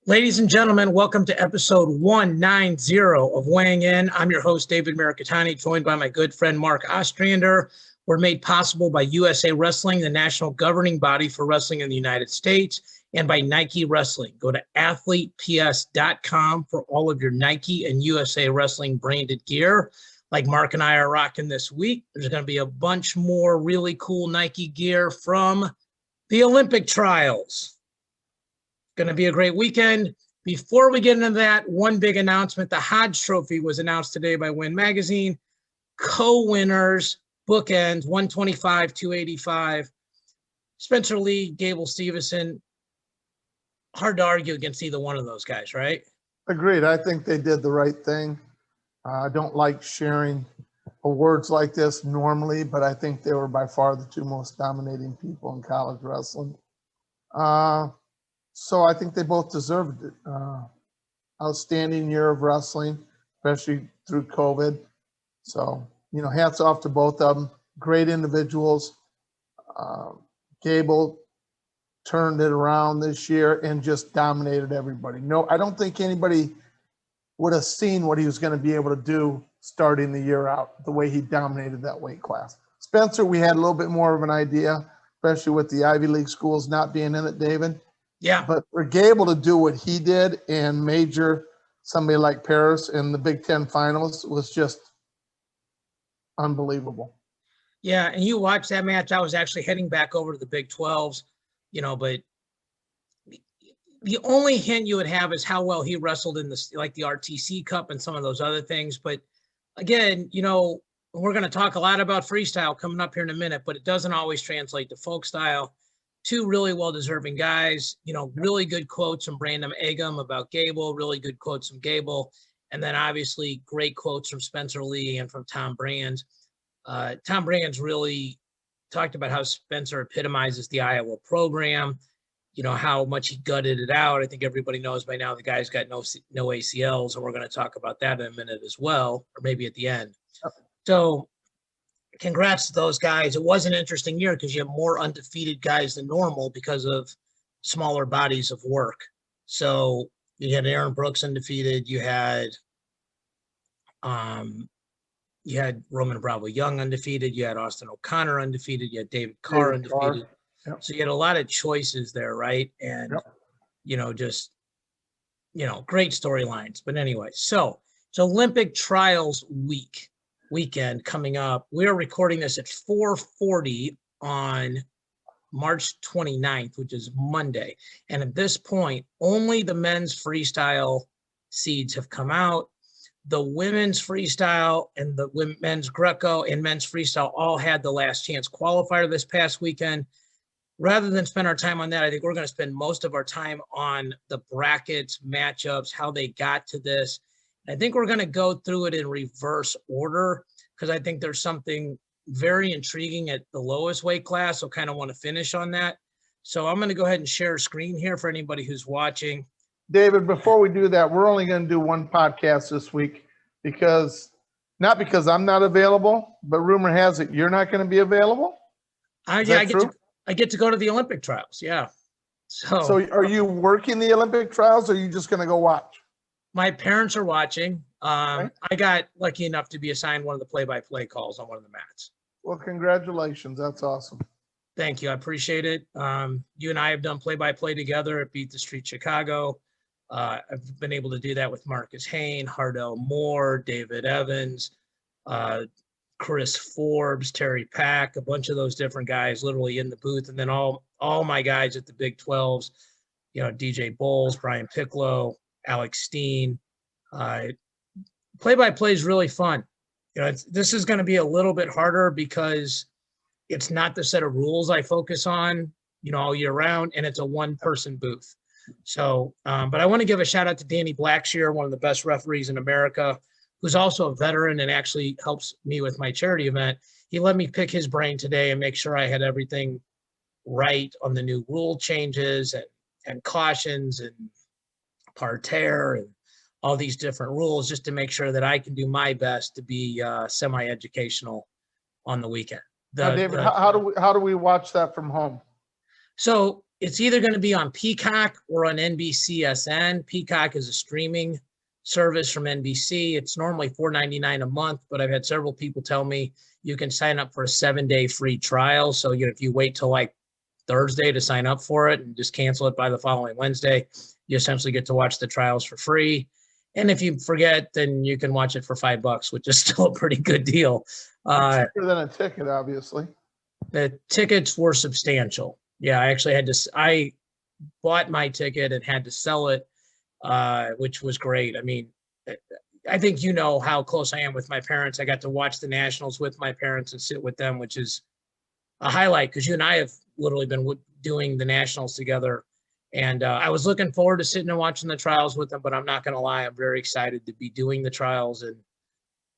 Ladies and gentlemen, welcome to episode 190 of Weighing In. I'm your host, David Mirikitani, joined by my good friend, Mark Ostrander. We're made possible by USA Wrestling, the national governing body for wrestling in the United States, and by Nike Wrestling. Go to athleteps.com for all of your Nike and USA Wrestling branded gear. Like Mark and I are rocking this week, there's going to be a bunch more really cool Nike gear from the Olympic trials. Going to be a great weekend. Before we get into that, one big announcement. The Hodge Trophy was announced today by Win Magazine. Co-winners, bookends, 125, 285. Spencer Lee, Gable Stevenson. Hard to argue against either one of those guys, right? Agreed. I think they did the right thing. I don't like sharing awards like this normally, but I think they were by far the two most dominating people in college wrestling. So I think they both deserved it. Outstanding year of wrestling, especially through COVID. So, hats off to both of them. Great individuals. Gable turned it around this year and just dominated everybody. No, I don't think anybody would have seen what he was going to be able to do starting the year out, the way he dominated that weight class. Spencer, we had a little bit more of an idea, especially with the Ivy League schools not being in it, David. Yeah. But for Gable to do what he did and major somebody like Paris in the Big Ten finals was just unbelievable. Yeah, and you watched that match. I was actually heading back over to the Big 12s, but the only hint you would have is how well he wrestled in the RTC Cup and some of those other things. But again, we're going to talk a lot about freestyle coming up here in a minute, but it doesn't always translate to folk style. Two really well-deserving guys, really good quotes from Brandon Agam about Gable, really good quotes from Gable, and then obviously great quotes from Spencer Lee and from Tom Brands. Tom Brands really talked about how Spencer epitomizes the Iowa program, how much he gutted it out. I think everybody knows by now the guy's got no ACLs, and we're going to talk about that in a minute as well, or maybe at the end. So congrats to those guys. It was an interesting year because you have more undefeated guys than normal because of smaller bodies of work. So you had Aaron Brooks undefeated. You had Roman Bravo Young undefeated. You had Austin O'Connor undefeated. You had David Carr undefeated. Yep. So you had a lot of choices there, right? And, great storylines. But anyway, so it's Olympic trials weekend coming up. We are recording this at 4:40 on March 29th, which is Monday. And at this point, only the men's freestyle seeds have come out. The women's freestyle and the men's Greco and men's freestyle all had the last chance qualifier this past weekend. Rather than spend our time on that, I think we're going to spend most of our time on the brackets, matchups, how they got to this. I think we're going to go through it in reverse order because I think there's something very intriguing at the lowest weight class. So kind of want to finish on that. So I'm going to go ahead and share a screen here for anybody who's watching. David, before we do that, we're only going to do one podcast this week not because I'm not available, but rumor has it you're not going to be available. I get to go to the Olympic trials. Yeah. So are you working the Olympic trials or are you just going to go watch? My parents are watching. I got lucky enough to be assigned one of the play-by-play calls on one of the mats. Well, congratulations. That's awesome. Thank you. I appreciate it. You and I have done play-by-play together at Beat the Street Chicago. I've been able to do that with Marcus Hayne, Hardell Moore, David Evans, Chris Forbes, Terry Pack, a bunch of those different guys literally in the booth. And then all my guys at the Big 12s, DJ Bowles, Brian Piccolo, Alex Steen. Play-by-play is really fun. This is going to be a little bit harder because it's not the set of rules I focus on, all year round, and it's a one-person booth. So, but I want to give a shout out to Danny Blackshear, one of the best referees in America, who's also a veteran and actually helps me with my charity event. He let me pick his brain today and make sure I had everything right on the new rule changes and cautions and parterre and all these different rules, just to make sure that I can do my best to be semi-educational on the weekend. David, how do we watch that from home? So It's either going to be on Peacock or on NBCSN. Peacock is a streaming service from NBC. It's normally $4.99 a month, but I've had several people tell me you can sign up for a 7-day free trial. So, if you wait till like Thursday to sign up for it and just cancel it by the following Wednesday, you essentially get to watch the trials for free. And if you forget, then you can watch it for $5, which is still a pretty good deal. Cheaper than a ticket, obviously. The tickets were substantial. Yeah, I actually I bought my ticket and had to sell it, which was great. I mean, I think you know how close I am with my parents. I got to watch the Nationals with my parents and sit with them, which is a highlight because you and I have literally been doing the Nationals together. And I was looking forward to sitting and watching the trials with them, but I'm not going to lie, I'm very excited to be doing the trials. And,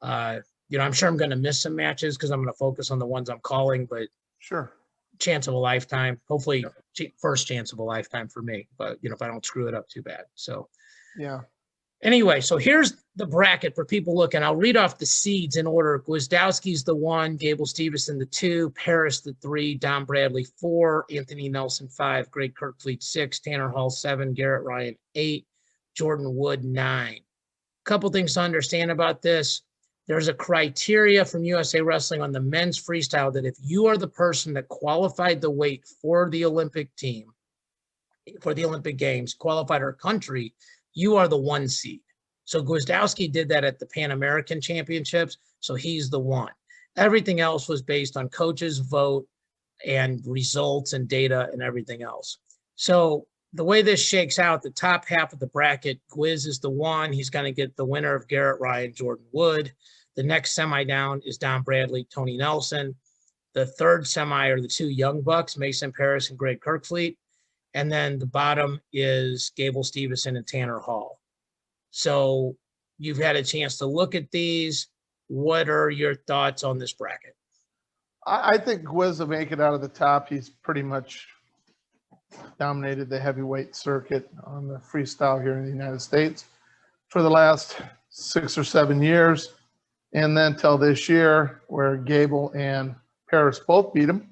I'm sure I'm going to miss some matches because I'm going to focus on the ones I'm calling, but sure, chance of a lifetime, hopefully first chance of a lifetime for me, but if I don't screw it up too bad. So yeah. Anyway, so here's the bracket for people looking. I'll read off the seeds in order. Gwiazdowski's the 1, Gable Stevenson the 2, Paris the 3, Don Bradley 4, Anthony Nelson 5, Greg Kirkfleet 6, Tanner Hall 7, Garrett Ryan 8, Jordan Wood 9. Couple things to understand about this. There's a criteria from USA Wrestling on the men's freestyle that if you are the person that qualified the weight for the Olympic team, for the Olympic Games, qualified our country, you are the 1 seed. So Gwiazdowski did that at the Pan American Championships, so he's the 1. Everything else was based on coaches' vote and results and data and everything else. So the way this shakes out, the top half of the bracket, Gwiz is the 1. He's going to get the winner of Garrett Ryan, Jordan Wood. The next semi down is Don Bradley, Tony Nelson. The third semi are the 2 young bucks, Mason Paris and Greg Kirkfleet. And then the bottom is Gable Stevenson and Tanner Hall. So you've had a chance to look at these. What are your thoughts on this bracket? I think Gwiz will make it out of the top. He's pretty much dominated the heavyweight circuit on the freestyle here in the United States for the last 6 or 7 years. And then till this year where Gable and Paris both beat him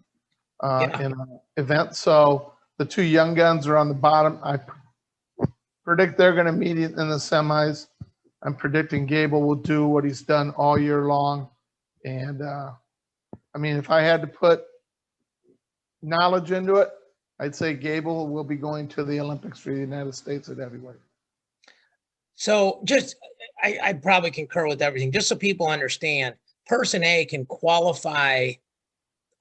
in an event. So the 2 young guns are on the bottom. I predict they're going to meet in the semis. I'm predicting Gable will do what he's done all year long. And, if I had to put knowledge into it, I'd say Gable will be going to the Olympics for the United States at heavyweight. So I probably concur with everything. Just so people understand, person A can qualify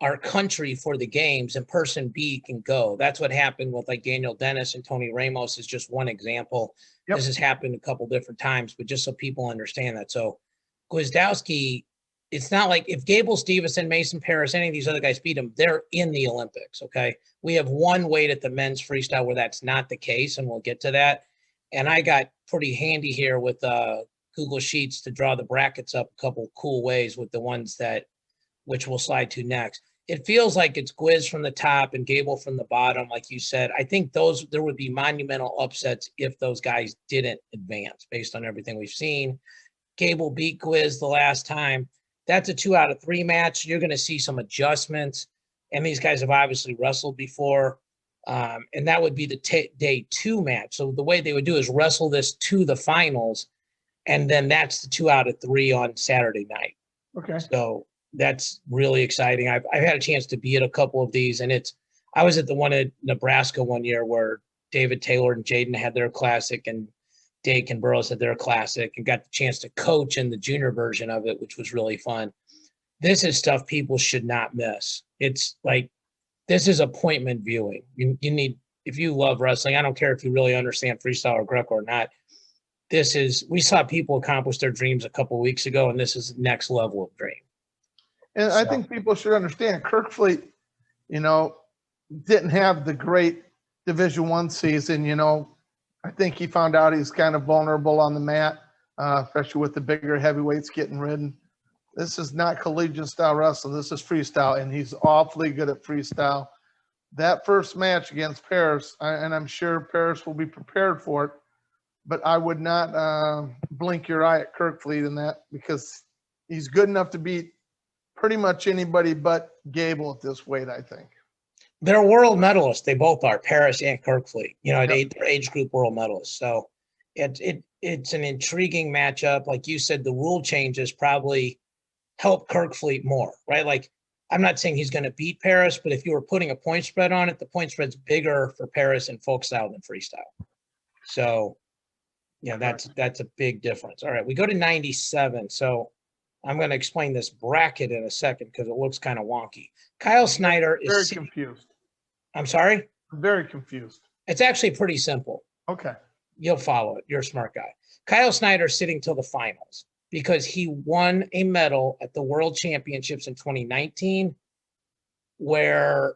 our country for the games and person B can go. That's what happened with like Daniel Dennis and Tony Ramos is just one example. Yep. This has happened a couple different times, but just so people understand that. So Gwiazdowski, it's not like if Gable Stevenson, Mason Paris, any of these other guys beat him, they're in the Olympics, okay? We have one weight at the men's freestyle where that's not the case, and we'll get to that. And I got pretty handy here with Google Sheets to draw the brackets up a couple cool ways with the ones which we'll slide to next. It feels like it's Gwiz from the top and Gable from the bottom, like you said. I think there would be monumental upsets if those guys didn't advance based on everything we've seen. Gable beat Gwiz the last time. That's a 2 out of 3 match. You're going to see some adjustments, and these guys have obviously wrestled before, and that would be the day 2 match. So the way they would do is wrestle this to the finals, and then that's the 2 out of 3 on Saturday night. Okay. So that's really exciting. I've had a chance to be at a couple of these, and I was at the one at Nebraska one year where David Taylor and Jaden had their classic, and Dake and Burroughs had their classic, and got the chance to coach in the junior version of it, which was really fun. This is stuff people should not miss. It's like, this is appointment viewing. You need, if you love wrestling, I don't care if you really understand freestyle or Greco or not. We saw people accomplish their dreams a couple of weeks ago, and this is the next level of dream. And I think people should understand Kirkfleet, didn't have the great Division I season, I think he found out he's kind of vulnerable on the mat, especially with the bigger heavyweights getting ridden. This is not collegiate style wrestling. This is freestyle, and he's awfully good at freestyle. That first match against Paris, and I'm sure Paris will be prepared for it, but I would not blink your eye at Kirkfleet in that, because he's good enough to beat pretty much anybody but Gable at this weight, I think. They're world medalists. They both are, Paris and Kirkfleet. You know, Yep. they're age group world medalists. So it's an intriguing matchup. Like you said, the rule changes probably help Kirkfleet more, right? Like I'm not saying he's going to beat Paris, but if you were putting a point spread on it, the point spread's bigger for Paris in folk style than freestyle. So, yeah, that's a big difference. All right, we go to 97. So I'm going to explain this bracket in a second because it looks kind of wonky. Kyle Snyder is very confused. I'm sorry? I'm very confused. It's actually pretty simple. Okay. You'll follow it. You're a smart guy. Kyle Snyder sitting till the finals because he won a medal at the World Championships in 2019, where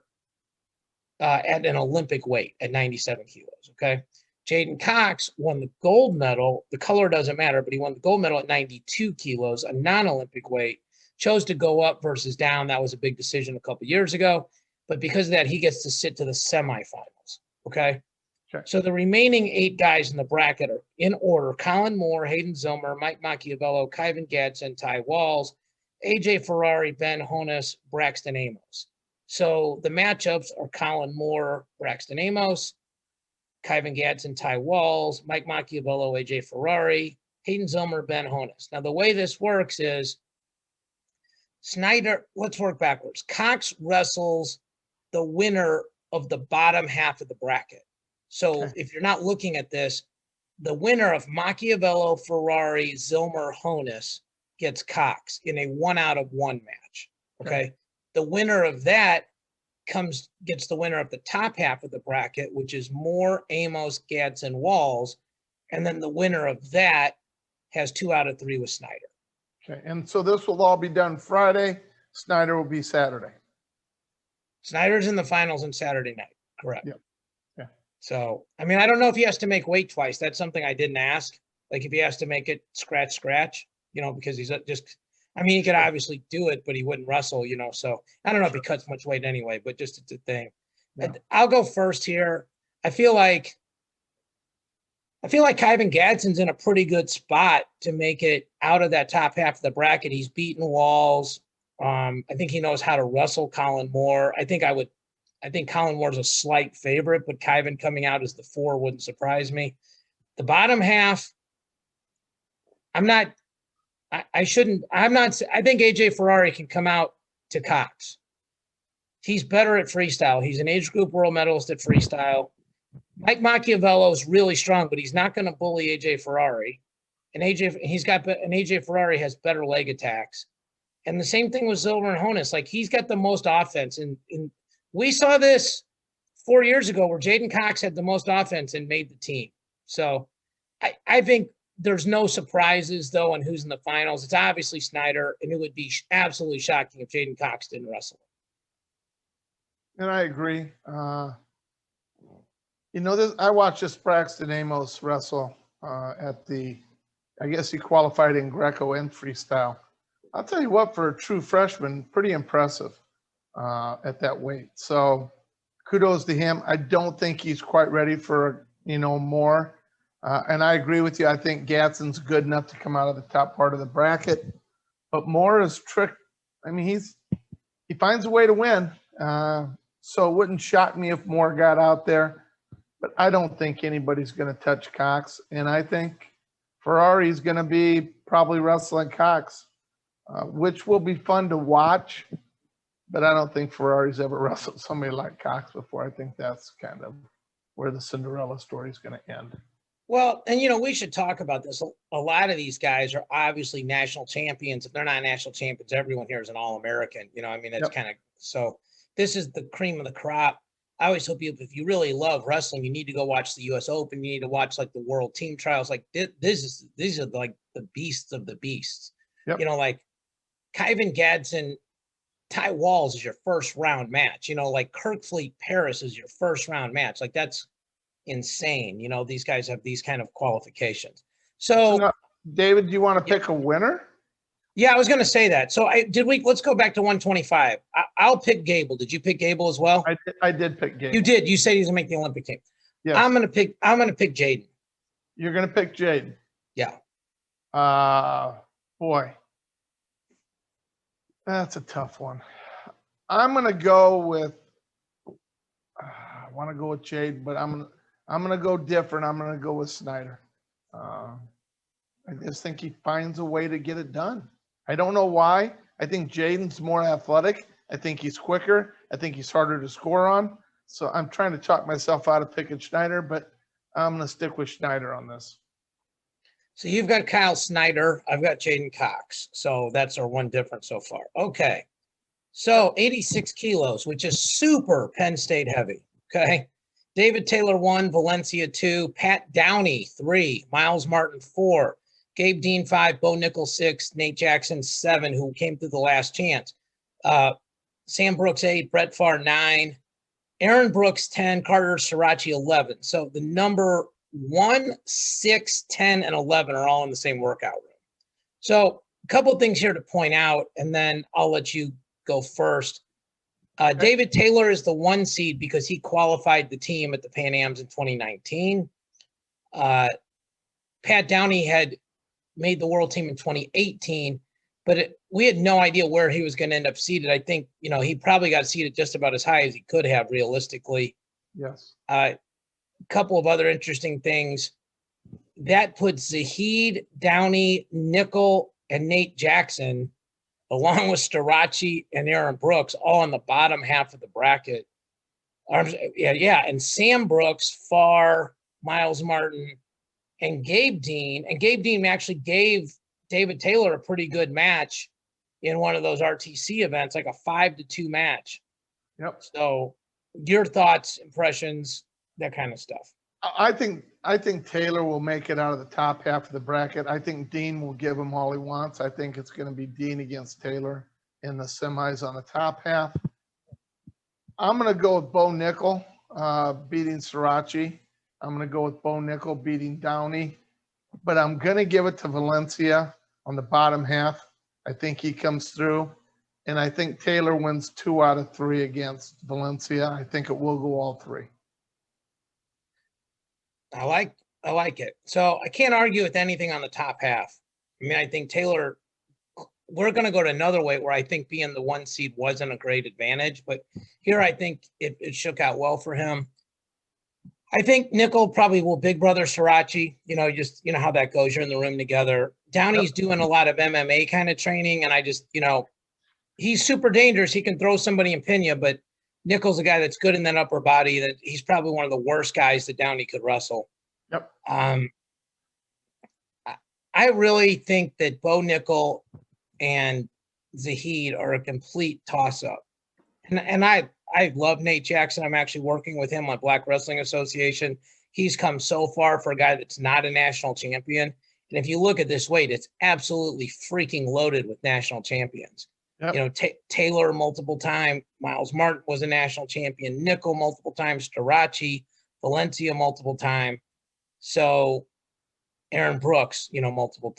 at an Olympic weight at 97 kilos. Okay. Jaden Cox won the gold medal. The color doesn't matter, but he won the gold medal at 92 kilos, a non-Olympic weight. Chose to go up versus down. That was a big decision a couple years ago. But because of that, he gets to sit to the semifinals. Okay. Sure. So the remaining 8 guys in the bracket are in order: Colin Moore, Hayden Zilmer, Mike Machiavello, Kyvan Gadsden, Ty Walls, AJ Ferrari, Ben Honus, Braxton Amos. So the matchups are Colin Moore, Braxton Amos, Kyvan Gadsden, Ty Walls, Mike Machiavello, AJ Ferrari, Hayden Zilmer, Ben Honus. Now the way this works is Snyder, let's work backwards. Cox wrestles the winner of the bottom half of the bracket. So if you're not looking at this, the winner of Machiavello, Ferrari, Zilmer, Honus gets Cox in a 1-out-of-1 match. Okay. The winner of that gets the winner of the top half of the bracket, which is Moore, Amos, Gadsden, Walls. And then the winner of that has 2 out of 3 with Snyder. Okay. And so this will all be done Friday. Snyder will be Saturday. Snyder's in the finals on Saturday night. Correct. Yep. Yeah. So, I mean, I don't know if he has to make weight twice. That's something I didn't ask. Like if he has to make it scratch, you know, because he's just, I mean, he could obviously do it, but he wouldn't wrestle, you know. So I don't know if he cuts much weight anyway, but just it's a thing. Yeah. I'll go first here. I feel like Kyvan Gadsden's in a pretty good spot to make it out of that top half of the bracket. He's beaten Walls. I think he knows how to wrestle Colin Moore. I think Colin Moore's a slight favorite, but Kyvan coming out as the 4 wouldn't surprise me. The bottom half, I think AJ Ferrari can come out to Cox. He's better at freestyle. He's an age group world medalist at freestyle. Mike Machiavello is really strong, but he's not going to bully AJ Ferrari. And AJ Ferrari has better leg attacks. And the same thing with Zilmer and Honus. Like he's got the most offense. And we saw this 4 years ago where Jaden Cox had the most offense and made the team. So I think there's no surprises, though, on who's in the finals. It's obviously Snyder, and it would be absolutely shocking if Jaden Cox didn't wrestle. And I agree. You know, I watched this Braxton Amos wrestle I guess he qualified in Greco and freestyle. I'll tell you what, for a true freshman, pretty impressive at that weight. So kudos to him. I don't think he's quite ready for, more. And I agree with you. I think Gadsden's good enough to come out of the top part of the bracket. But Moore is tricked. I mean, he finds a way to win. So it wouldn't shock me if Moore got out there. But I don't think anybody's going to touch Cox. And I think Ferrari's going to be probably wrestling Cox, which will be fun to watch. But I don't think Ferrari's ever wrestled somebody like Cox before. I think that's kind of where the Cinderella story is going to end. Well, and, we should talk about this. A lot of these guys are obviously national champions. If they're not national champions, everyone here is an All-American. I mean, it's kind of – so this is the cream of the crop. I always tell people, if you really love wrestling, you need to go watch the U.S. Open. You need to watch, like, the World Team Trials. Like, these are, like, the beasts of the beasts. Yep. Like Kyvan Gadsden, Ty Walls is your first-round match. Like Kirkfleet Paris is your first-round match. Like, that's insane. These guys have these kind of qualifications. So now, David, do you want to pick a winner? Yeah, I was going to say that. So let's go back to 125. I'll pick Gable. Did you pick Gable as well? I did pick Gable. You did. You said he's going to make the Olympic team. Yeah. I'm going to pick Jaden. You're going to pick Jaden. Yeah. Boy. That's a tough one. I'm going to go with want to go with Jade, but I'm gonna go different. I'm gonna go with Snyder. I just think he finds a way to get it done. I don't know why. I think Jaden's more athletic. I think he's quicker. I think he's harder to score on. So I'm trying to talk myself out of picking Snyder, but I'm going to stick with Snyder on this. So you've got Kyle Snyder. I've got Jaden Cox. So that's our one difference so far. Okay. So 86 kilos, which is super Penn State heavy. Okay. David Taylor 1, Valencia 2, Pat Downey 3, Miles Martin 4, Gabe Dean 5, Bo Nickel 6, Nate Jackson 7, who came through the last chance. Sam Brooks 8, Brett Favre 9, Aaron Brooks 10, Carter Sirachi 11. So the number 1, 6, 10, and 11 are all in the same workout room. So a couple of things here to point out, and then I'll let you go first. David Taylor is the 1 seed because he qualified the team at the Pan Ams in 2019. Pat Downey had made the world team in 2018, but we had no idea where he was going to end up seated. I think, he probably got seated just about as high as he could have realistically. Yes. A couple of other interesting things. That puts Zahid, Downey, Nickel, and Nate Jackson, along with Starachi and Aaron Brooks, all in the bottom half of the bracket. And Sam Brooks, Farr, Miles Martin, and Gabe Dean. And Gabe Dean actually gave David Taylor a pretty good match in one of those RTC events, like a 5-2 match. Yep. So your thoughts, impressions, that kind of stuff. I think Taylor will make it out of the top half of the bracket. I think Dean will give him all he wants. I think it's going to be Dean against Taylor in the semis on the top half. I'm going to go with Bo Nickel beating Sirachi. I'm going to go with Bo Nickel beating Downey. But I'm going to give it to Valencia on the bottom half. I think he comes through. And I think Taylor wins 2 out of 3 against Valencia. I think it will go all 3. I like it. So I can't argue with anything on the top half. I mean, I think Taylor, we're going to go to another weight where I think being the 1 seed wasn't a great advantage, but here I think it shook out well for him. I think Nickel probably will big brother Sirachi, just how that goes. You're in the room together. Downey's doing a lot of MMA kind of training. And I just, he's super dangerous. He can throw somebody and pin you, but Nickel's a guy that's good in that upper body. That he's probably one of the worst guys that Downey could wrestle. Yep. I really think that Bo Nickel and Zahid are a complete toss-up. And I love Nate Jackson. I'm actually working with him on Black Wrestling Association. He's come so far for a guy that's not a national champion. And if you look at this weight, it's absolutely freaking loaded with national champions. Yep. Taylor multiple time, Miles Martin was a national champion, Nickel multiple times, Starachi, Valencia multiple time. So Aaron Brooks, not multiple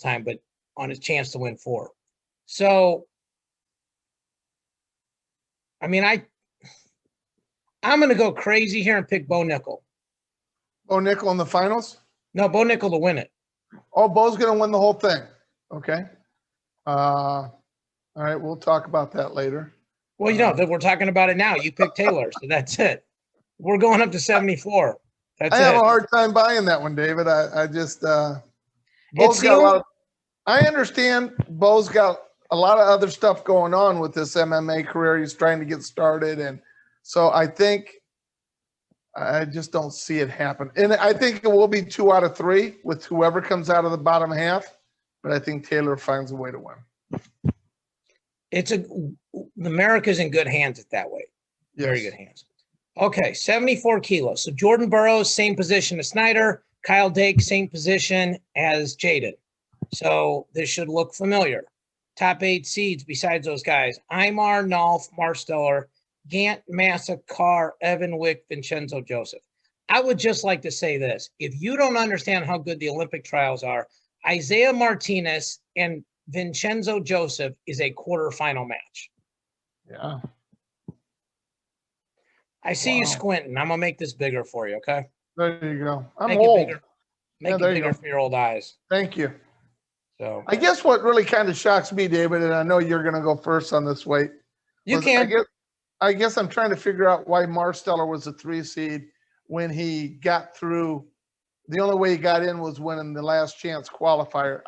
time, but on his chance to win 4. So, I mean, I'm going to go crazy here and pick Bo Nickel. Bo Nickel in the finals? No, Bo Nickel to win it. Oh, Bo's going to win the whole thing. Okay. All right, we'll talk about that later. Well, we're talking about it now. You picked Taylor, so that's it. We're going up to 74. That's I have a hard time buying that one, David. I just Bo's got a lot of. I understand Bo's got a lot of other stuff going on with this MMA career. He's trying to get started, and so I think I just don't see it happen. And I think it will be 2 out of 3 with whoever comes out of the bottom half. But I think Taylor finds a way to win. America's in good hands at that weight. Yes. Very good hands. Okay, 74 kilos. So Jordan Burroughs, same position as Snyder. Kyle Dake, same position as Jaden. So this should look familiar. Top 8 seeds besides those guys: Aymar, Nolf, Marsteller, Gant, Massa, Carr, Evan Wick, Vincenzo Joseph. I would just like to say this. If you don't understand how good the Olympic trials are, Isaiah Martinez and Vincenzo Joseph is a quarterfinal match. Yeah. I see you squinting. I'm going to make this bigger for you, okay? There you go. I'm make old. It bigger. Make it bigger for your old eyes. Thank you. So I guess what really kind of shocks me, David, and I know you're going to go first on this weight. You can. I guess I'm trying to figure out why Marsteller was a 3 seed when he got through. The only way he got in was winning the last chance qualifier.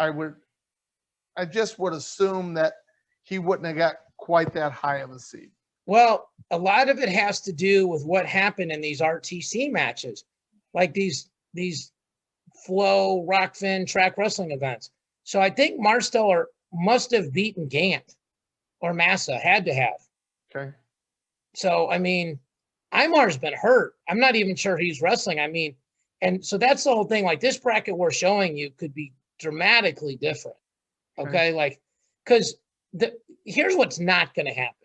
I just would assume that he wouldn't have got quite that high of a seed. Well, a lot of it has to do with what happened in these RTC matches, like these Flow, Rockfin, track wrestling events. So I think Marsteller must have beaten Gant or Massa, had to have. Okay. So, I mean, Imar's been hurt. I'm not even sure he's wrestling. I mean, and so that's the whole thing. Like this bracket we're showing you could be dramatically different. Okay. Like, because here's what's not going to happen.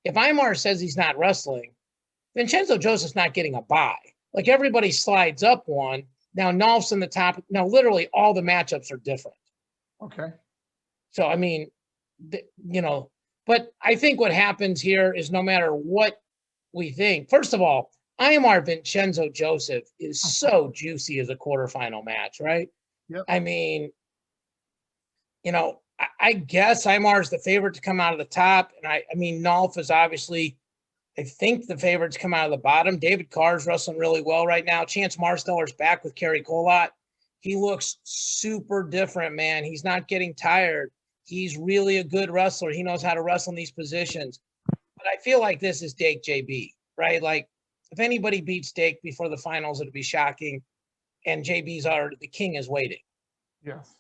If Imar says he's not wrestling, Vincenzo Joseph's not getting a bye. Like everybody slides up one. Now Nolf's in the top. Now, literally all the matchups are different. Okay. So, I mean, but I think what happens here is no matter what we think, first of all, Imar Vincenzo Joseph is so juicy as a quarterfinal match, right? Yep. I mean, I guess Imar is the favorite to come out of the top. And I mean, Nolf is obviously, I think, the favorite to come out of the bottom. David Carr's wrestling really well right now. Chance Marsteller's back with Kerry Colott. He looks super different, man. He's not getting tired. He's really a good wrestler. He knows how to wrestle in these positions. But I feel like this is Dake JB, right? Like, if anybody beats Dake before the finals, it'd be shocking. And JB's already, the king is waiting. Yes.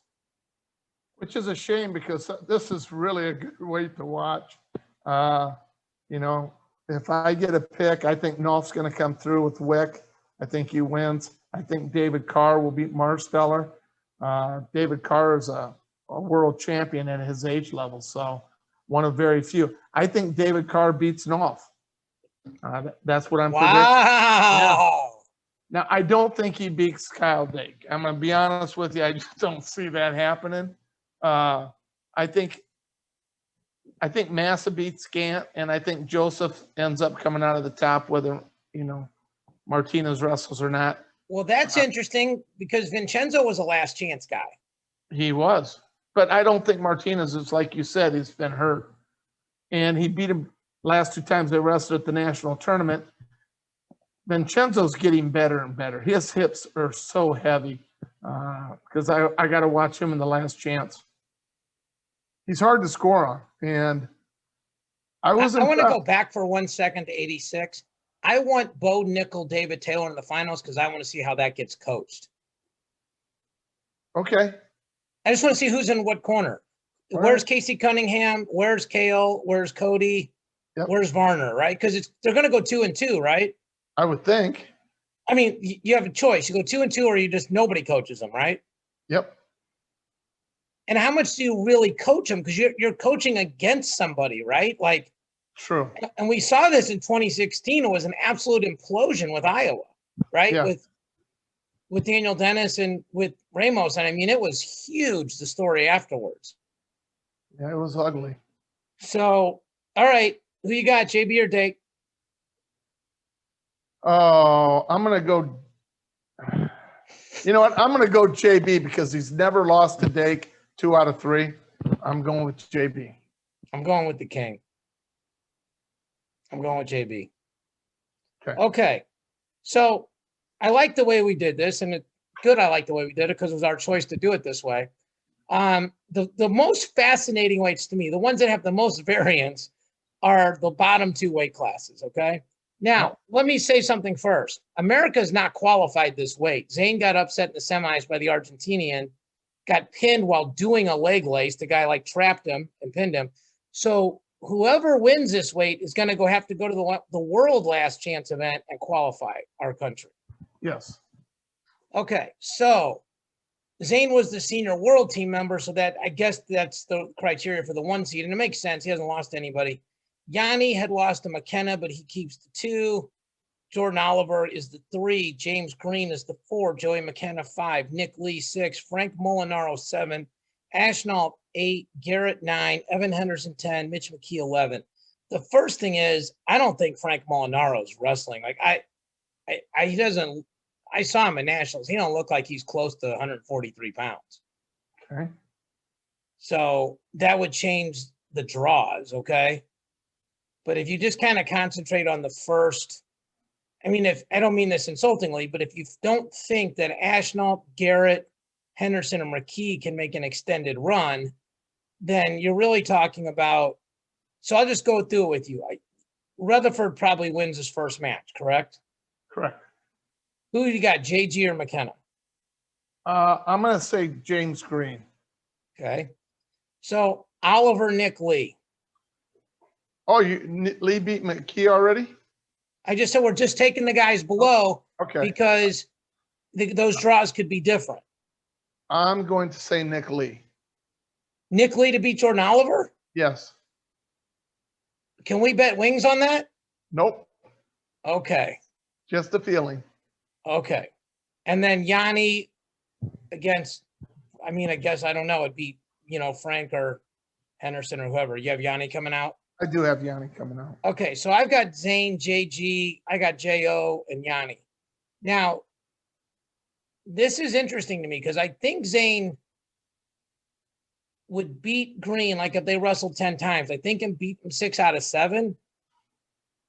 Which is a shame because this is really a good way to watch. If I get a pick, I think Nolf's going to come through with Wick. I think he wins. I think David Carr will beat Marsteller. David Carr is a world champion at his age level, so one of very few. I think David Carr beats Nolf. That's what I'm predicting. Wow. Now, I don't think he beats Kyle Dake. I'm going to be honest with you. I just don't see that happening. I think Massa beats Gant, and I think Joseph ends up coming out of the top, whether, Martinez wrestles or not. Well, that's interesting because Vincenzo was a last chance guy. He was. But I don't think Martinez is, like you said, he's been hurt. And he beat him last 2 times they wrestled at the national tournament. Vincenzo's getting better and better. His hips are so heavy because I got to watch him in the last chance. He's hard to score on. And I want to go back for 1 second to 86. I want Bo Nickel, David Taylor in the finals because I want to see how that gets coached. Okay. I just want to see who's in what corner. Where's Casey Cunningham? Where's Kale? Where's Cody? Yep. Where's Varner, right? Because they're going to go 2-2, right? I would think. I mean, you have a choice. You go 2-2 or you just nobody coaches them, right? Yep. And how much do you really coach them? Because you're coaching against somebody, right? Like, true. And we saw this in 2016. It was an absolute implosion with Iowa, right? Yeah. With Daniel Dennis and with Ramos. And I mean, it was huge, the story afterwards. Yeah, it was ugly. So, all right. Who you got, JB or Dake? Oh, I'm going to go. You know what? I'm going to go JB because he's never lost to Dake 2 out of 3. I'm going with JB. I'm going with the King. I'm going with JB. Okay. So I like the way we did this, and it's good I like the way we did it because it was our choice to do it this way. The most fascinating weights to me, the ones that have the most variance, are the bottom 2 weight classes, okay? Now, let me say something first. America is not qualified this weight. Zane got upset in the semis by the Argentinian, got pinned while doing a leg lace. The guy trapped him and pinned him. So whoever wins this weight is going to have to go to the world last chance event and qualify our country. Yes. Okay, so Zane was the senior world team member, so that I guess that's the criteria for the 1 seed, and it makes sense. He hasn't lost to anybody. Yanni had lost to McKenna, but he keeps the 2. Jordan Oliver is the 3. James Green is the 4. Joey McKenna 5. Nick Lee 6. Frank Molinaro 7. Ashnault 8. Garrett 9. Evan Henderson 10. Mitch McKee 11. The first thing is, I don't think Frank Molinaro is wrestling. Like he doesn't. I saw him in nationals. He don't look like he's close to 143 pounds. Okay. So that would change the draws. Okay. But if you just kind of concentrate on the first, I mean, if I don't mean this insultingly, but if you don't think that Ashnault, Garrett, Henderson, and McKee can make an extended run, then you're really talking about. So I'll just go through it with you. Rutherford probably wins his first match, correct? Correct. Who you got, JG or McKenna? I'm going to say James Green. Okay. So Oliver, Nick Lee. Oh, Lee beat McKee already? I just said we're just taking the guys below because those draws could be different. I'm going to say Nick Lee. Nick Lee to beat Jordan Oliver? Yes. Can we bet wings on that? Nope. Okay. Just a feeling. Okay. And then Yanni against, I mean, I guess, I don't know. It'd be, Frank or Henderson or whoever. You have Yanni coming out? I do have Yanni coming out. Okay. So I've got Zane, JG, I got JO and Yanni. Now, this is interesting to me because I think Zane would beat Green like if they wrestled 10 times. I think him beat him 6 out of 7.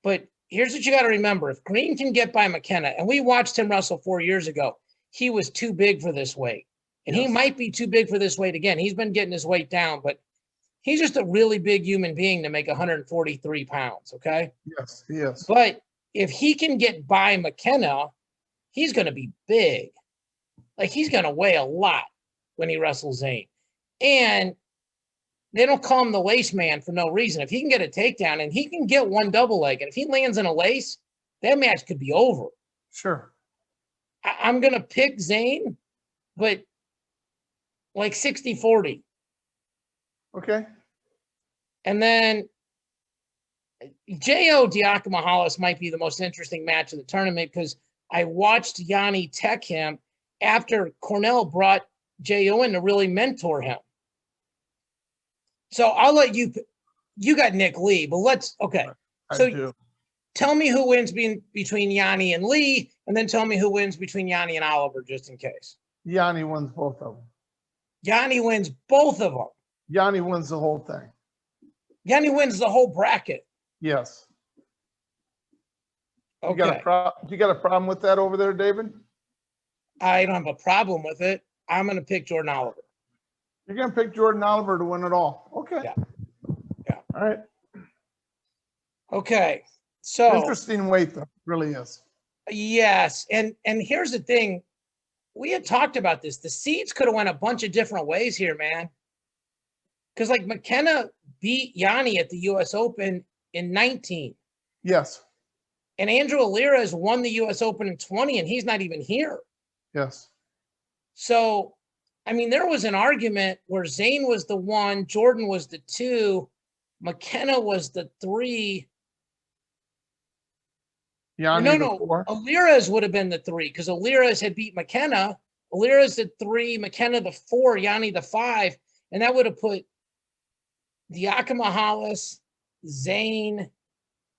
But here's what you got to remember. If Green can get by McKenna, and we watched him wrestle 4 years ago, he was too big for this weight. And he might be too big for this weight again. He's been getting his weight down, but he's just a really big human being to make 143 pounds, okay? Yes, he is. But if he can get by McKenna, he's going to be big. Like, he's going to weigh a lot when he wrestles Zane. And they don't call him the lace man for no reason. If he can get a takedown and he can get one double leg, and if he lands in a lace, that match could be over. Sure. I'm going to pick Zane, but like 60-40. Okay. And then J.O. Diakama Hollis might be the most interesting match of the tournament because I watched Yanni tech him after Cornell brought J.O. in to really mentor him. So I'll let you got Nick Lee, but so tell me who wins between Yanni and Lee, and then tell me who wins between Yanni and Oliver, just in case. Yanni wins both of them. Yanni wins both of them. Yanni wins the whole thing. Yanni wins the whole bracket. Yes. Okay. You got a problem with that over there, David? I don't have a problem with it. I'm going to pick Jordan Oliver. You're going to pick Jordan Oliver to win it all. Okay. Yeah. All right. Okay. So interesting weight, though. Really is. Yes. And here's the thing. We had talked about this. The seeds could have went a bunch of different ways here, man. Because like McKenna beat Yanni at the U.S. Open in 19. Yes. And Andrew Alira has won the U.S. Open in 20, and he's not even here. Yes. So, I mean, there was an argument where Zane was the 1, Jordan was the 2, McKenna was the 3. Yanni No. the 4. Alira's would have been the 3 because Alira's had beat McKenna. Alira's the 3, McKenna the 4, Yanni the 5, and that would have put Diakama Hollis, Zane,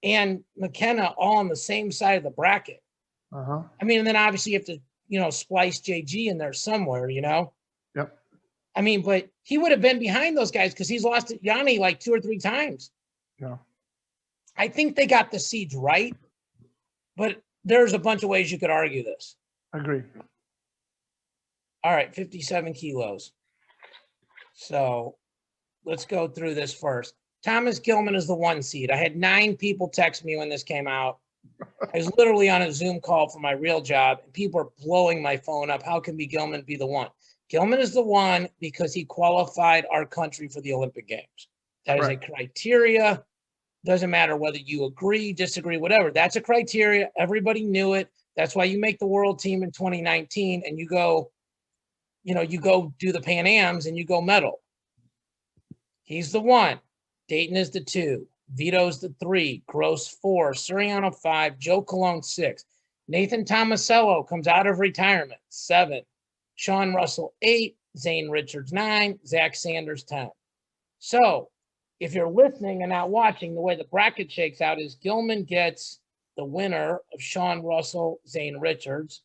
and McKenna all on the same side of the bracket. Uh-huh. I mean, and then obviously you have to, splice JG in there somewhere, Yep. I mean, but he would have been behind those guys because he's lost to Yanni like 2 or 3 times. Yeah. I think they got the seeds right, but there's a bunch of ways you could argue this. Agreed. All right, 57 kilos. So let's go through this first. Thomas Gilman is the 1 seed. I had 9 people text me when this came out. I was literally on a Zoom call for my real job, and people are blowing my phone up. How can Gilman be the 1? Gilman is the 1 because he qualified our country for the Olympic Games. That is a criteria. Doesn't matter whether you agree, disagree, whatever. That's a criteria. Everybody knew it. That's why you make the world team in 2019 and you go do the Pan Ams and you go medal. He's the 1. Dayton is the 2. Vito's the 3. Gross 4. Suriano 5. Joe Colon 6. Nathan Tomasello comes out of retirement 7. Sean Russell 8. Zane Richards 9. Zach Sanders 10. So if you're listening and not watching, the way the bracket shakes out is Gilman gets the winner of Sean Russell, Zane Richards.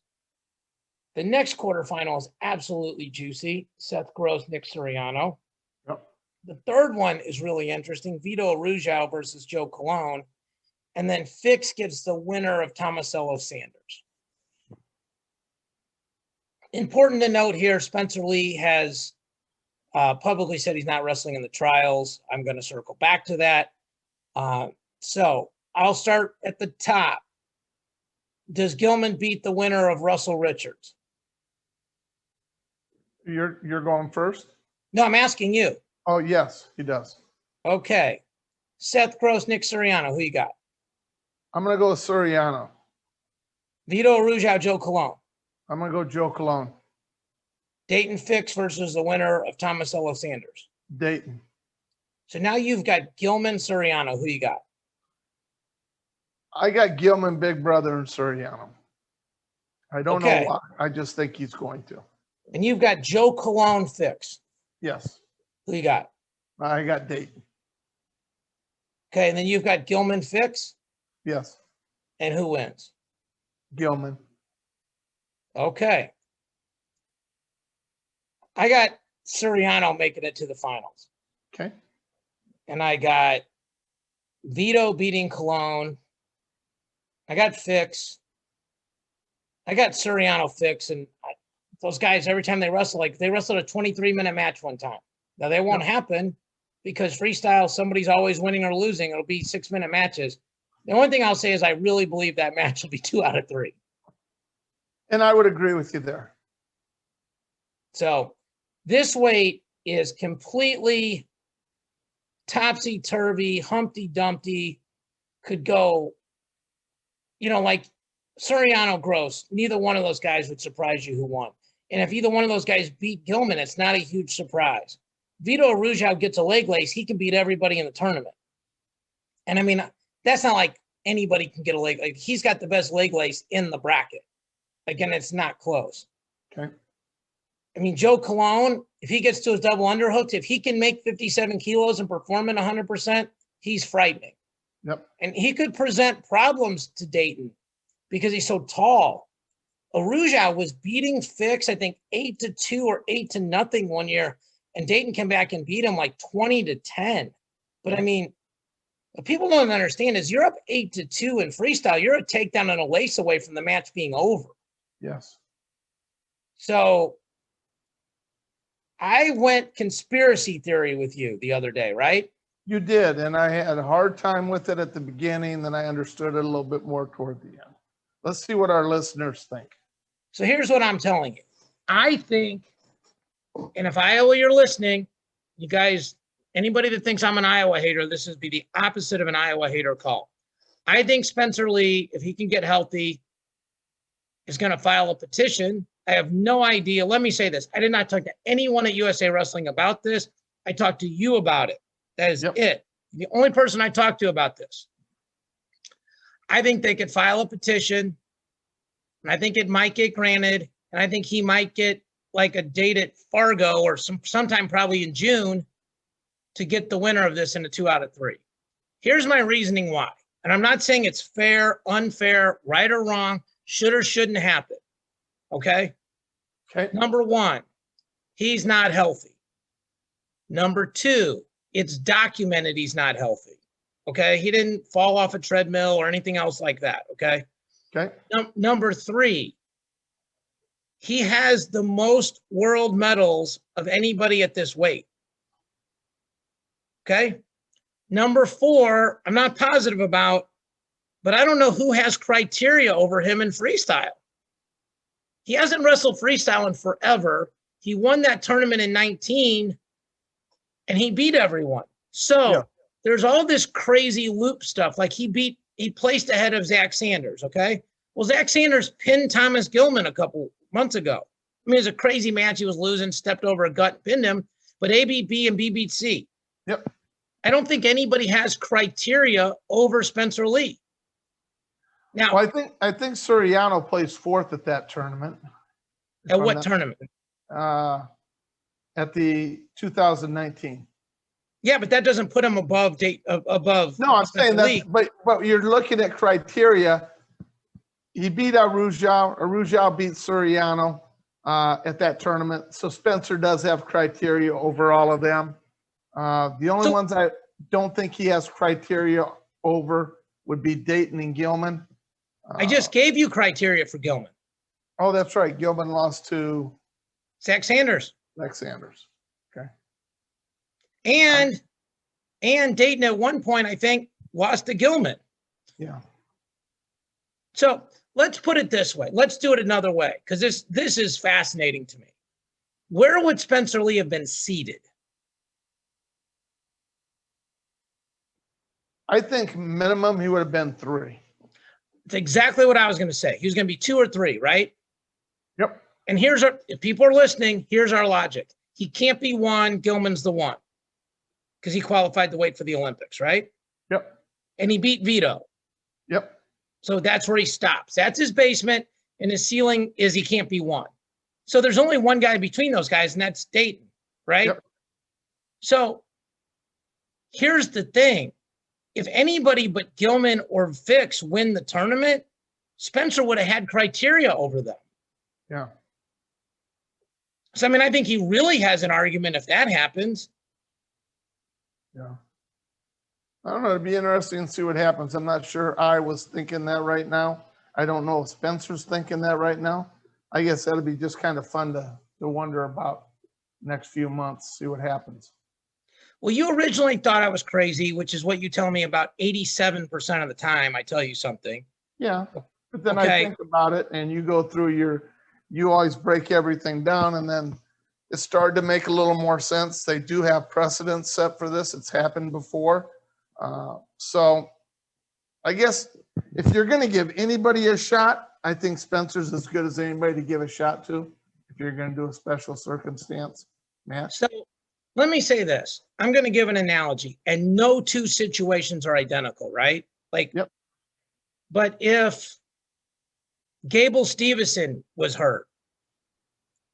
The next quarterfinal is absolutely juicy. Seth Gross, Nick Suriano. Yep. The third one is really interesting. Vito Arujau versus Joe Colon. And then Fix gets the winner of Tomasello Sanders. Important to note here, Spencer Lee has publicly said he's not wrestling in the trials. I'm going to circle back to that. So I'll start at the top. Does Gilman beat the winner of Russell Richards? You're going first? No, I'm asking you. Oh, yes, he does. Okay. Seth Gross, Nick Suriano, who you got? I'm going to go with Suriano. Vito Arujau, Joe Colon. I'm going to go Joe Colon. Dayton Fix versus the winner of Tomasello Sanders. Dayton. So now you've got Gilman, Suriano. Who you got? I got Gilman, Big Brother, and Suriano. I don't know why. I just think he's going to. And you've got Joe Colon, Fix. Yes. Who you got? I got Dayton. Okay, and then you've got Gilman, Fix. Yes. And who wins? Gilman. Okay. I got Suriano making it to the finals. Okay. And I got Vito beating Colon. I got Fix. I got Suriano, Fix. And those guys, every time they wrestle, like they wrestled a 23-minute match one time. Now, that won't happen because freestyle, somebody's always winning or losing. It'll be 6-minute matches. The only thing I'll say is I really believe that match will be 2 out of 3. And I would agree with you there. So this weight is completely topsy-turvy, Humpty Dumpty, could go, like Suriano, Gross. Neither one of those guys would surprise you who won. And if either one of those guys beat Gilman, it's not a huge surprise. Vito Arujau gets a leg lace, he can beat everybody in the tournament. And I mean, that's not like anybody can get a leg. Like he's got the best leg lace in the bracket. Again, it's not close. Okay. I mean, Joe Colon, if he gets to his double underhooks, if he can make 57 kilos and perform at 100%, he's frightening. Yep. And he could present problems to Dayton because he's so tall. Arujau was beating Fix, I think 8-2 or 8-0 one year, and Dayton came back and beat him like 20-10. But I mean, what people don't understand is you're up 8-2 in freestyle. You're a takedown and a lace away from the match being over. Yes. So I went conspiracy theory with you the other day, right? You did, and I had a hard time with it at the beginning, then I understood it a little bit more toward the end. Let's see what our listeners think. So here's what I'm telling you. I think, and if Iowa, you're listening, you guys, anybody that thinks I'm an Iowa hater, this would be the opposite of an Iowa hater call. I think Spencer Lee, if he can get healthy, is going to file a petition. I have no idea. Let me say this. I did not talk to anyone at USA Wrestling about this. I talked to you about it. That is it. The only person I talked to about this. I think they could file a petition, and I think it might get granted, and I think he might get like a date at Fargo or sometime probably in June to get the winner of this in a 2 out of 3. Here's my reasoning why. And I'm not saying it's fair, unfair, right or wrong, should or shouldn't happen. Okay? Okay. Number 1, he's not healthy. Number 2, it's documented he's not healthy. Okay? He didn't fall off a treadmill or anything else like that. Okay? Okay. Number 3, he has the most world medals of anybody at this weight. Okay? Number 4, I'm not positive about, but I don't know who has criteria over him in freestyle. He hasn't wrestled freestyle in forever. He won that tournament in 19, and he beat everyone. So there's all this crazy loop stuff. Like he placed ahead of Zach Sanders, okay? Well, Zach Sanders pinned Thomas Gilman a couple months ago. I mean, it was a crazy match. He was losing, stepped over a gut, pinned him, but ABB and BBC. Yep. I don't think anybody has criteria over Spencer Lee. Now, well, I think Suriano placed 4th at that tournament. At what tournament? At the 2019. Yeah, but that doesn't put him above above. No, I'm Spencer saying that, but you're looking at criteria. He beat Arujau. Arujau beat Suriano at that tournament. So Spencer does have criteria over all of them. The only ones I don't think he has criteria over would be Dayton and Gilman. I just gave you criteria for Gilman. Oh, that's right. Gilman lost to Zach Sanders. Zach Sanders. Okay. And Dayton at one point, I think, lost to Gilman. Yeah. So let's put it this way. Let's do it another way, because this is fascinating to me. Where would Spencer Lee have been seated? I think minimum he would have been 3. It's exactly what I was going to say. He was going to be 2 or 3, right? Yep. And here's if people are listening, here's our logic. He can't be 1, Gilman's the 1. Because he qualified to wait for the Olympics, right? Yep. And he beat Vito. Yep. So that's where he stops. That's his basement, and his ceiling is he can't be 1. So there's only one guy between those guys, and that's Dayton, right? Yep. So here's the thing. If anybody but Gilman or Fix win the tournament, Spencer would have had criteria over them. Yeah. So, I mean, I think he really has an argument if that happens. Yeah. I don't know. It'd be interesting to see what happens. I'm not sure I was thinking that right now. I don't know if Spencer's thinking that right now. I guess that'd be just kind of fun to wonder about next few months, see what happens. Well, you originally thought I was crazy, which is what you tell me about 87% of the time. I tell you something. Yeah. But then Okay. I think about it and you go through you always break everything down, and then it started to make a little more sense. They do have precedents set for this. It's happened before. So I guess if you're going to give anybody a shot, I think Spencer's as good as anybody to give a shot to if you're going to do a special circumstance match. So let me say this. I'm going to give an analogy, and no 2 situations are identical, right? Like, yep. But if Gable Stevenson was hurt,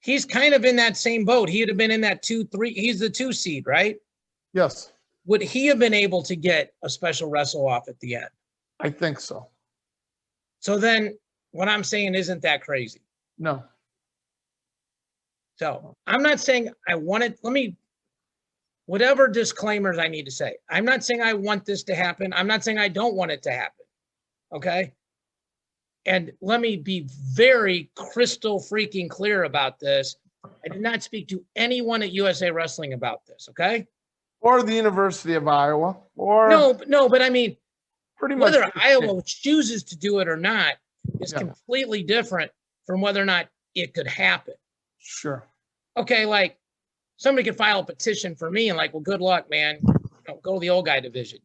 he's kind of in that same boat. He'd have been in that 2-3. He's the 2 seed, right? Yes. Would he have been able to get a special wrestle off at the end? I think so. So then what I'm saying isn't that crazy. No. So I'm not saying I want it. Whatever disclaimers I need to say. I'm not saying I want this to happen. I'm not saying I don't want it to happen. Okay. And let me be very crystal freaking clear about this. I did not speak to anyone at USA Wrestling about this. Okay. Or the University of Iowa, or no, but I mean, pretty much whether Iowa chooses to do it or not is completely different from whether or not it could happen. Sure. Okay, like somebody could file a petition for me and like, well, good luck, man. Go to the old guy division.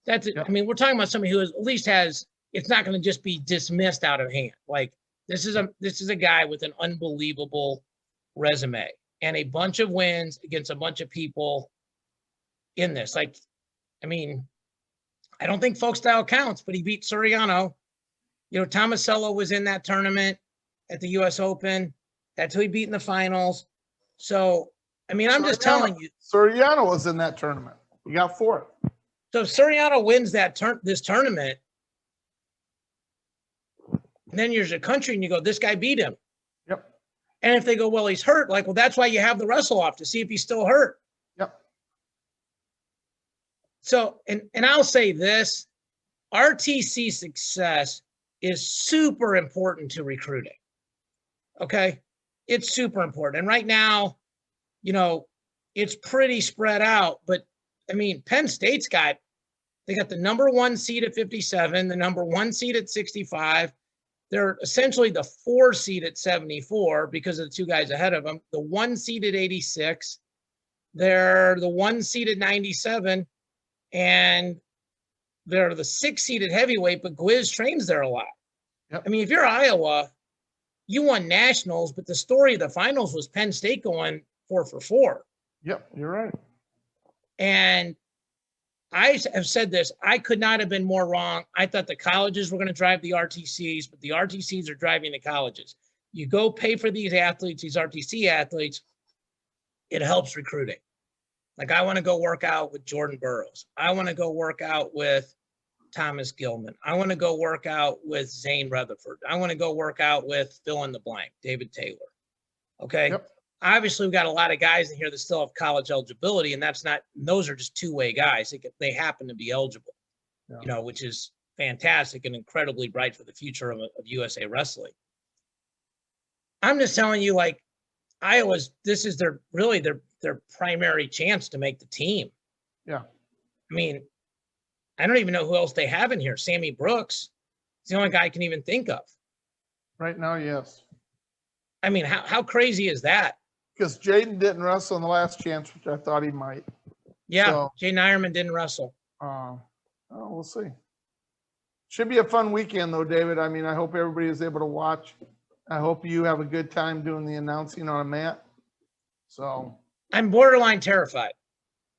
That's it. Yep. I mean, we're talking about somebody who at least has. It's not going to just be dismissed out of hand. Like this is a guy with an unbelievable resume and a bunch of wins against a bunch of people in this. Like, I mean, I don't think folk style counts, but he beat Soriano. Tomasello was in that tournament at the US Open. That's who he beat in the finals. So, I mean, I'm just telling you. Soriano was in that tournament. He got 4th. So if Soriano wins this tournament, and then you're a country and you go, this guy beat him. Yep. And if they go, well, he's hurt, like, well, that's why you have the wrestle off to see if he's still hurt. Yep. So, and I'll say this, RTC success is super important to recruiting. Okay. It's super important. And right now, it's pretty spread out, but I mean, Penn State's they got the number 1 seed at 57, the number 1 seed at 65. They're essentially the 4 seed at 74 because of the 2 guys ahead of them. The 1 seed at 86. They're the 1 seed at 97. And they're the 6 seed at heavyweight, but Gwiz trains there a lot. Yep. I mean, if you're Iowa, you won nationals, but the story of the finals was Penn State going 4 for 4. Yep, you're right. And I have said this, I could not have been more wrong. I thought the colleges were going to drive the RTCs, but the RTCs are driving the colleges. You go pay for these athletes, these RTC athletes, it helps recruiting. Like I want to go work out with Jordan Burroughs. I want to go work out with Thomas Gilman. I want to go work out with Zane Rutherford. I want to go work out with fill in the blank, David Taylor. Okay. Yep. obviously we've got a lot of guys in here that still have college eligibility, and those are just two-way guys. They happen to be eligible, which is fantastic and incredibly bright for the future of USA Wrestling. I'm just telling you, like, this is their primary chance to make the team. Yeah. I mean, I don't even know who else they have in here. Sammy Brooks is the only guy I can even think of. Right now, yes. I mean, how crazy is that? Because Jaden didn't wrestle in the last chance, which I thought he might. Yeah, so, Jaden Ironman didn't wrestle. We'll see. Should be a fun weekend, though, David. I mean, I hope everybody is able to watch. I hope you have a good time doing the announcing on a mat. So I'm borderline terrified.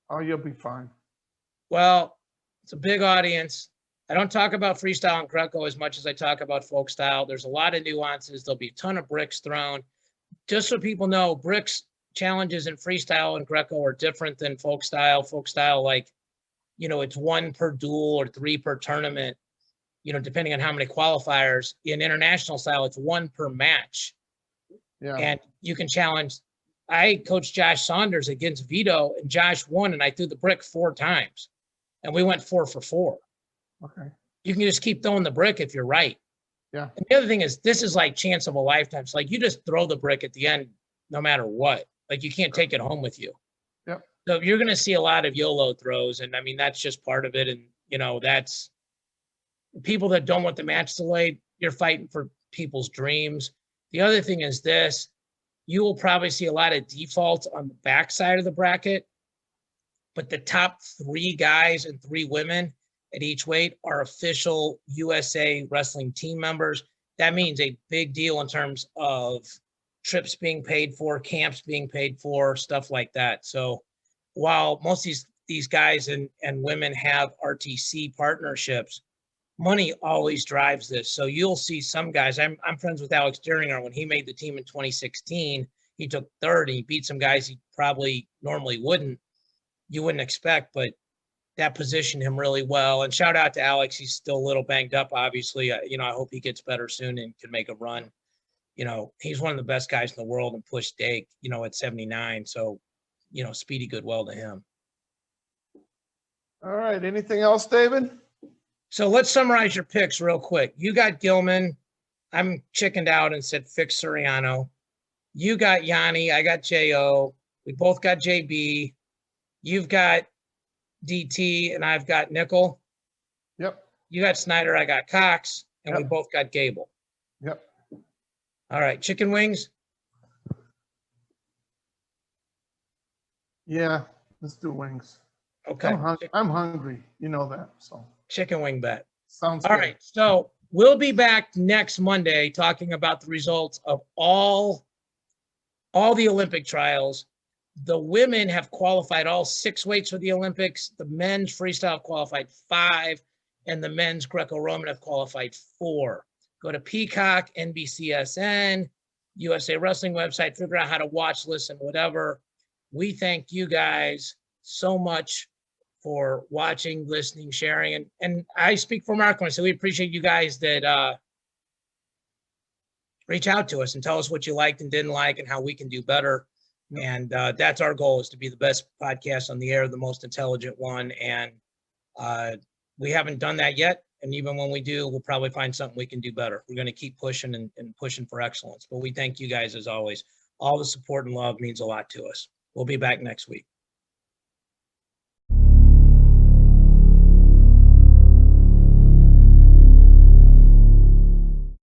Oh, you'll be fine. Well, it's a big audience. I don't talk about freestyle and Greco as much as I talk about folk style. There's a lot of nuances. There'll be a ton of bricks thrown. Just so people know, bricks challenges in freestyle and Greco are different than folk style. Folk style, like, it's 1 per duel or 3 per tournament, depending on how many qualifiers. In international style, it's 1 per match. Yeah. And you can challenge. I coached Josh Saunders against Vito, and Josh won, and I threw the brick 4 times. And we went 4 for 4. Okay. You can just keep throwing the brick if you're right. Yeah. And the other thing is, this is like chance of a lifetime. So, like, you just throw the brick at the end, no matter what. Like, you can't take it home with you. Yep. So you're going to see a lot of YOLO throws. And I mean, that's just part of it. And, that's people that don't want the match delayed. You're fighting for people's dreams. The other thing is this, you will probably see a lot of defaults on the backside of the bracket, but the top 3 guys and 3 women at each weight are official USA Wrestling team members. That means a big deal in terms of trips being paid for, camps being paid for, stuff like that. So while most of these guys and women have RTC partnerships, money always drives this. So you'll see some guys. I'm friends with Alex Duringer. When he made the team in 2016, he took 3rd. He beat some guys he probably normally wouldn't. You wouldn't expect, but that positioned him really well. And shout out to Alex. He's still a little banged up, obviously. I hope he gets better soon and can make a run. He's one of the best guys in the world and pushed Dake, at 79. So, speedy goodwill to him. All right. Anything else, David? So let's summarize your picks real quick. You got Gilman. I'm chickened out and said fix Soriano. You got Yanni. I got J.O. We both got J.B. You've got DT and I've got Nickel. Yep. You got Snyder. I got Cox. And we both got Gable. Yep. All right. Chicken wings? Yeah. Let's do wings. Okay. I'm hungry. You know that. So chicken wing bet. Sounds all good. Right. So we'll be back next Monday talking about the results of all the Olympic trials. The women have qualified all 6 weights for the Olympics. The men's freestyle qualified 5, and the men's Greco-Roman have qualified 4. Go to Peacock, NBCSN, USA Wrestling website, figure out how to watch, listen, whatever. We thank you guys so much for watching, listening, sharing. And I speak for Mark when I say we appreciate you guys that reach out to us and tell us what you liked and didn't like and how we can do better. And that's our goal, is to be the best podcast on the air, the most intelligent one. And we haven't done that yet. And even when we do, we'll probably find something we can do better. We're going to keep pushing and pushing for excellence. But we thank you guys as always. All the support and love means a lot to us. We'll be back next week.